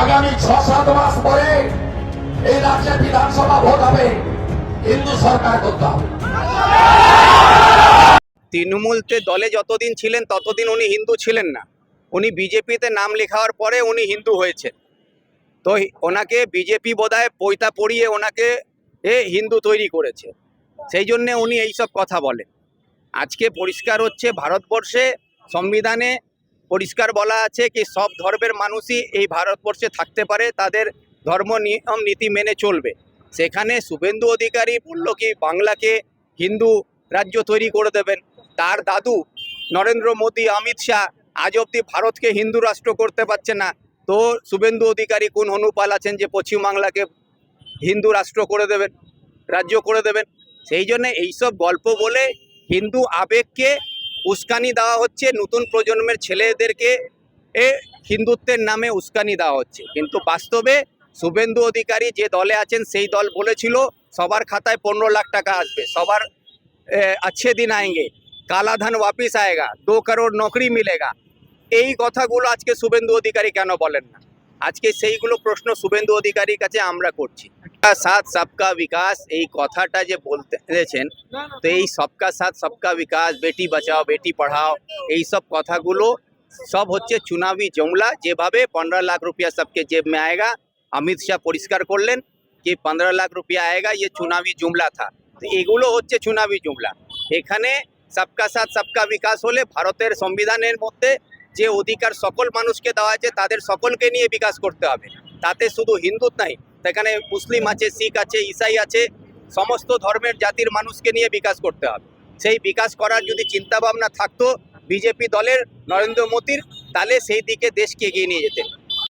আগামী 6-7 মাস পরে এই রাজ্যে বিধানসভা ভোট হবে, হিন্দু সরকার করতে হবে। তৃণমূলতে দলে যতদিন ছিলেন ততদিন উনি হিন্দু ছিলেন না। উনি বিজেপিতে নাম লেখাওয়ার পরে উনি হিন্দু হয়েছেন। তো ওনাকে বিজেপি বোধহয় পয়তা পড়িয়ে ওনাকে হিন্দু তৈরি করেছে, সেই জন্যে উনি এইসব কথা বলেন। আজকে পরিষ্কার হচ্ছে ভারতবর্ষে সংবিধানে পরিষ্কার বলা আছে কি সব ধর্মের মানুষই এই ভারতবর্ষে থাকতে পারে, তাদের ধর্ম নিয়ম নীতি মেনে চলবে। সেখানে শুভেন্দু অধিকারী বলল কি বাংলাকে হিন্দু রাজ্য তৈরি করে দেবেন। তার দাদু নরেন্দ্র মোদী, অমিত শাহ আজ অবধি ভারতকে হিন্দু রাষ্ট্র করতে পারছে না। তো শুভেন্দু অধিকারী কোন অনুপাল আছেন যে পশ্চিমবাংলাকে হিন্দু রাষ্ট্র করে দেবেন, রাজ্য করে দেবেন? সেই জন্য এইসব গল্প বলে হিন্দু আবেগকে উস্কানি দেওয়া হচ্ছে, নতুন প্রজন্মের ছেলেদেরকে হিন্দুত্বের নামে উস্কানি দেওয়া হচ্ছে। কিন্তু বাস্তবে শুভেন্দু অধিকারী যে দলে আছেন সেই দল বলেছিল সবার খাতায় 15 লাখ টাকা আসবে, সবার अच्छे दिन आएंगे, काला धन वापिस आएगा, 2 करोड़ नौकरी मिलेगा। এই কথাগুলো আজকে শুভেন্দু অধিকারী কেন বলেন না? আজকে সেইগুলো প্রশ্ন শুভেন্দু অধিকারীর কাছে আমরা করছি। সাথ সবকা বিকাশ এই কথাটা যে বলতেছেন, তো এই সবকা সাথ সবকা বিকাশ, বেটি বাঁচাও বেটি পড়াও, এই সব কথাগুলো সব হচ্ছে চুনাবি জমলা। যেভাবে 15 লাখ रुपया सबके जेब में आएगा, অমিত শাহ পরিষ্কার করলেন कि 15 লাখ रुपया आएगा, ये चुनावी जुमला था। তো এগুলো হচ্ছে চুনাবি জুমলা। এখানে সবকা সাথ সবকা বিকাশ হলে ভারতের সংবিধানের মধ্যে যে অধিকার সকল মানুষকে দেওয়া আছে তাদের সকলকে নিয়ে বিকাশ করতে হবে। তাতে শুধু হিন্দু নাই, সেখানে মুসলিম আছে, শিখ আছে, ইসাই আছে, সমস্ত ধর্মের জাতির মানুষকে নিয়ে বিকাশ করতে হবে। সেই বিকাশ করার যদি চিন্তাভাবনা থাকতো বিজেপি দলের, নরেন্দ্র মোদীর, তাহলে সেই দিকে দেশকে এগিয়ে নিয়ে যেতেন।